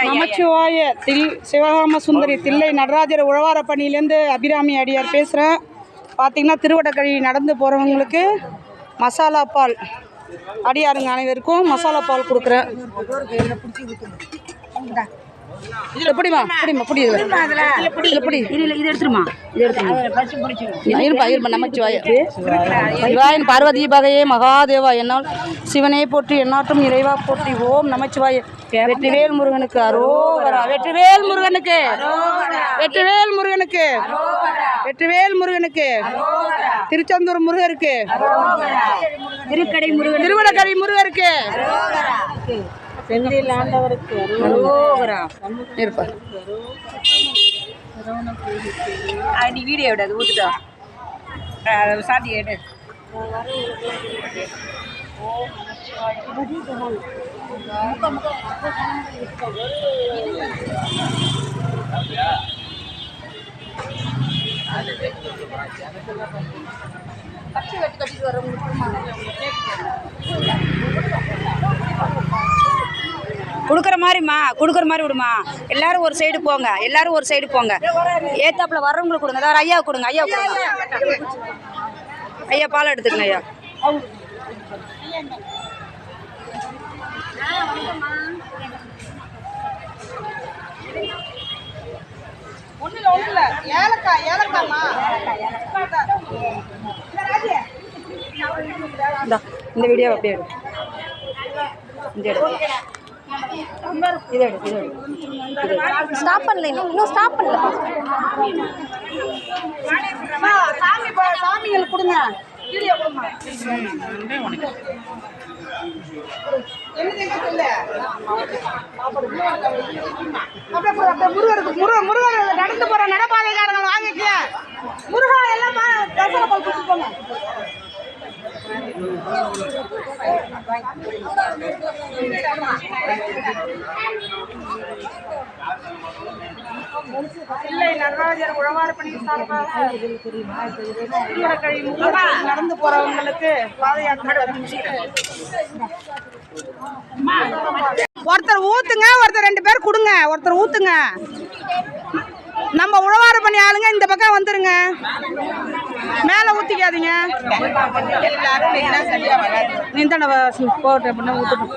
நமச்சிவாயத்தில் சிவகாம சுந்தரி தில்லை நடராஜர் உழவார பணியிலேருந்து அபிராமி அடியார் பேசுகிறேன். பார்த்திங்கன்னா திருவடக்கழி நடந்து போகிறவங்களுக்கு மசாலா பால் அடியாருங்க அனைவருக்கும் மசாலா பால் கொடுக்குறேன். எப்படிமா எப்படிமா புரியுது எப்படி இது எடுத்துருமா இருப்பா நமச்சிவாயன் பார்வதி பகையே மகாதேவா என்னால் சிவனை போற்றி எந்நாட்டும் இறைவா போற்றி. ஓம் நமச்சிவாய. வெற்றிவேல் முருகனுக்கு அரோகரா. வெற்றிவேல் முருகனுக்கு வெற்றிவேல் முருகனுக்கு வெற்றிவேல் முருகனுக்கு திருச்செந்தூர் முருகருக்கு திருவடக்கரை முருகருக்கு செந்தில் ஆண்டவருக்கு இருப்பார். நீ வீடியோ விட அது ஊத்துட்டா சாத்தி எடு. பச்சை வெட்டி கட்டிட்டு கொடுக்குற மாதிரி விடுமா. எல்லாரும் ஒரு சைடு போங்க, எல்லாரும் ஒரு சைடு போங்க. ஏத்தாப்புல வர்றவங்களுக்கு கொடுங்க. அதாவது ஐயா கொடுங்க, ஐயா கொடுங்க. ஐயா பால் எடுத்துக்கங்க ஐயா. இந்த வீடியோ அப்படியே எடு. ஸ்டாப் பண்ணல, இன்னும் ஸ்டாப் பண்ணல. சாமிகள் கொடுங்க. முருகர் நடந்து போற நடப்பாதைக்காரங்க வாங்கிக்க. முருகா எல்லாம் போங்க. இல்லை நடராஜர் உழவார பணி சார்பாக நடந்து போறவங்களுக்கு பாத யாத்திரை. ஒருத்தர் ஊத்துங்க, ஒருத்தர் 2 பேர் கொடுங்க. ஒருத்தர் ஊத்துங்க. நம்ம உழவார பண்ணி ஆளுங்க இந்த பக்கம் வந்துருங்க. மேல ஊத்திக்காதீங்க. நீ தானே போட்டு அப்படின்னா ஊத்துட்டோம்.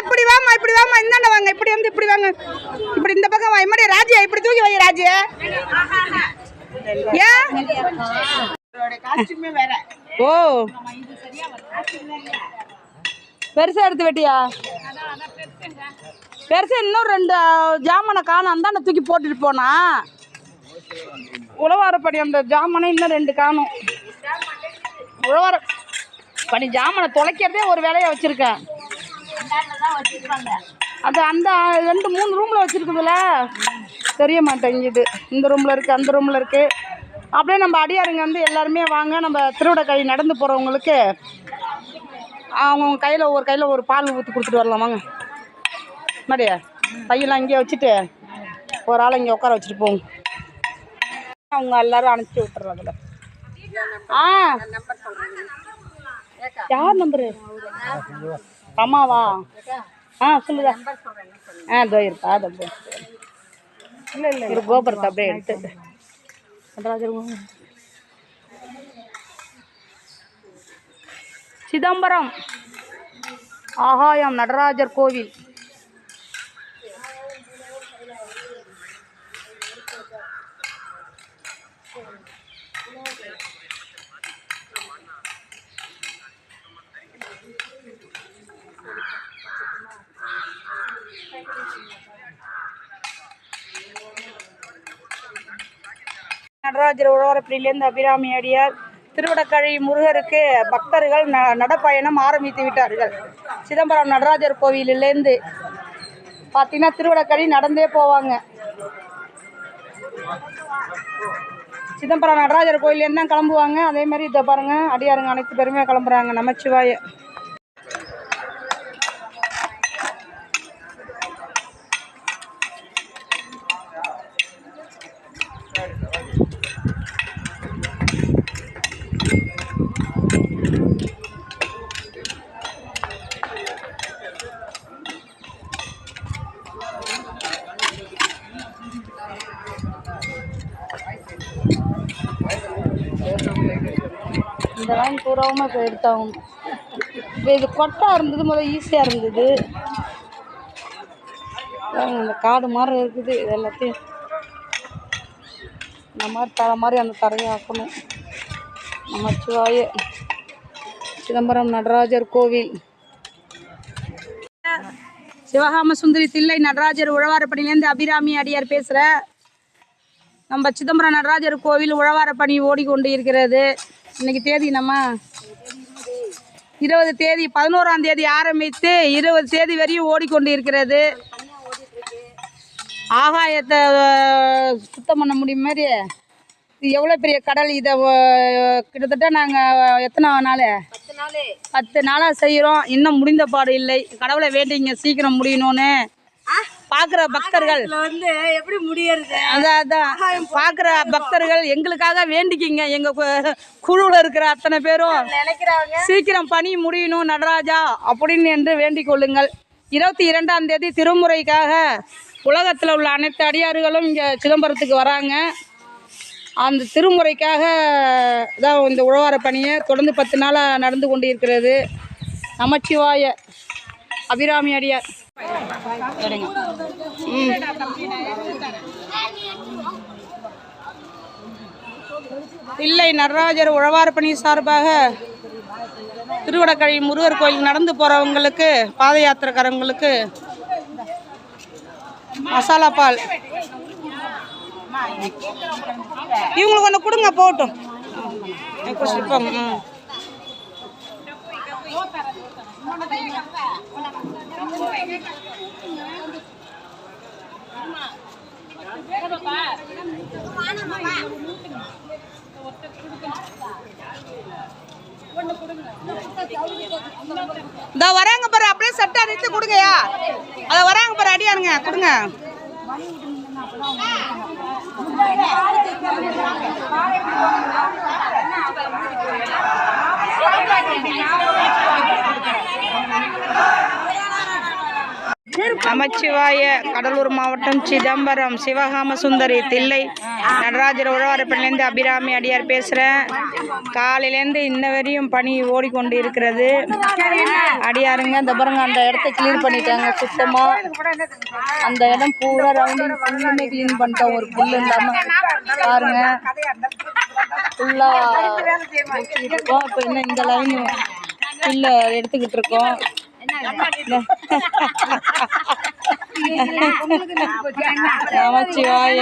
இப்படி வாமா, இப்படி வாமா, இந்தாண்ட வாங்க. இப்படி வந்து இப்படி வாங்க. இப்படி இந்த பக்கம் வா. இம்மாடி ராஜியா இப்படி தூக்கி வை. ராஜியா ஏன் ஓ பெருசா எடுத்து வெட்டியா? பெருசா இன்னும் 2 ஜாமனை காணும். அந்தாண்ட தூக்கி போட்டுட்டு போனா உழவாரப்படி அந்த ஜாமனை இன்னும் 2 காணும். உழவார படி ஜாமனை தொலைக்கிறதே ஒரு வேலையை வச்சுருக்கேன். அது அந்த 2-3 ரூமில் வச்சுருக்குதுல்ல, தெரிய மாட்டேங்குது. இந்த ரூமில் இருக்குது, அந்த ரூமில் இருக்குது. அப்படியே நம்ம அடியாருங்க வந்து எல்லாருமே வாங்க. நம்ம திருவடக்கழி நடந்து போகிறவங்களுக்கு அவங்க கையில் ஒரு பால் ஊற்றி கொடுத்துட்டு வரலாம். வாங்க மாடியா. பையெல்லாம் இங்கே வச்சுட்டு ஒரு ஆளை இங்கே உட்கார வச்சுட்டு போங்க. அவங்க எல்லாரும் அனுப்பிச்சி விட்டுறாங்கல்ல. யார் நம்பரு? அம்மாவா? சொல்லுதா. இதோ இருக்கா. அதை இல்லை கோபுரத்தை அப்படியே எடுத்து சிதம்பரம் ஆகாயம் நடராஜர் கோவில். நடராஜர் உழவரப்படியிலேருந்து அபிராமி அடியார் திருவடக்கழி முருகருக்கு பக்தர்கள் நடப்பயணம் ஆரம்பித்து விட்டார்கள். சிதம்பரம் நடராஜர் கோவிலிலேருந்து பார்த்தீங்கன்னா திருவடக்கழி நடந்தே போவாங்க. சிதம்பரம் நடராஜர் கோயிலேருந்து தான் கிளம்புவாங்க. அதே மாதிரி இதை பாருங்கள், அடியாருங்க அனைத்து பேருமே கிளம்புறாங்க. நமச்சிவாய. இந்த லைன் பூராவும் இப்போ எடுத்தாகணும். இப்போ இது கொட்டாக இருந்தது, முதல்ல ஈஸியாக இருந்தது. இந்த காடு மாதிரி இருக்குது. இது எல்லாத்தையும் இந்த மாதிரி தலை மாதிரி அந்த தரையை ஆக்கணும். நமச்சிவாய. சிதம்பரம் நடராஜர் கோவில். சிவகாம சுந்தரி தில்லை நடராஜர் உழவாரப்பணிலேருந்து அபிராமி அடியார் பேசுகிறேன். நம்ம சிதம்பரம் நடராஜர் கோவில் உழவாரப்பணி ஓடிக்கொண்டு இருக்கிறது. இன்றைக்கி தேதி நம்ம 20 தேதி 11ஆம் தேதி ஆரம்பித்து 20 தேதி வரையும் ஓடிக்கொண்டு இருக்கிறது. ஆகாயத்தை சுத்தம் பண்ண முடியும் மாதிரி இது எவ்வளோ பெரிய கடல். இதை கிட்டத்தட்ட நாங்கள் எத்தனை நாள் 10 நாளாக செய்கிறோம். இன்னும் முடிந்த பாடு இல்லை. கடவுளை வேண்டிங்க சீக்கிரம் முடியணும்னு. பார்க்குற பக்தர்கள் எப்படி முடியறது? அதான் பார்க்குற பக்தர்கள் எங்களுக்காக வேண்டிக்கிங்க. எங்கள் குழுவில் இருக்கிற அத்தனை பேரும் சீக்கிரம் பணி முடியணும் நடராஜா அப்படின்னு என்று வேண்டிக் கொள்ளுங்கள். 22ஆம் தேதி திருமுறைக்காக உலகத்தில் உள்ள அனைத்து அடியார்களும் இங்கே சிதம்பரத்துக்கு வராங்க. அந்த திருமுறைக்காக தான் இந்த உழவார பணியை தொடர்ந்து 10 நாளாக நடந்து கொண்டு இருக்கிறது. நமச்சிவாய. அபிராமி அடியார். இல்லை நடராஜர் உழவார பணி சார்பாக திருவடக்கழி முருகர் கோயில் நடந்து போகிறவங்களுக்கு, பாத யாத்திரைக்காரங்களுக்கு மசாலா பால் இவங்களுக்கு ஒன்று கொடுங்க போகட்டும். குடிச்சிருப்பாங்க. இந்த வராங்க பாரு, அப்படியே சட்டை அடித்து கொடுங்கயா. அதை வராங்க பாரு அடியாருங்க, கொடுங்க. நமச்சிவாய. கடலூர் மாவட்டம் சிதம்பரம் சிவகாம சுந்தரி தில்லை நடராஜர் உழவாரப்பணிலேருந்து அபிராமி அடியார் பேசுகிறேன். காலையிலேருந்து இன்ன வரையும் பணி ஓடிக்கொண்டு இருக்கிறது. அடியாருங்க இந்த பாருங்க, அந்த இடத்த க்ளீன் பண்ணிட்டாங்க சுத்தமாக. அந்த இடம் பூரா ரவுண்டிங் ஃபுல்லுமே க்ளீன் பண்ணிட்டோம். ஒரு புல் இல்லாமல் பாருங்க ஃபுல்லாக இருக்கோம். இப்போ இன்னும் இந்த லைன் புல்லை எடுத்துக்கிட்டு இருக்கோம். நமச்சிவாய.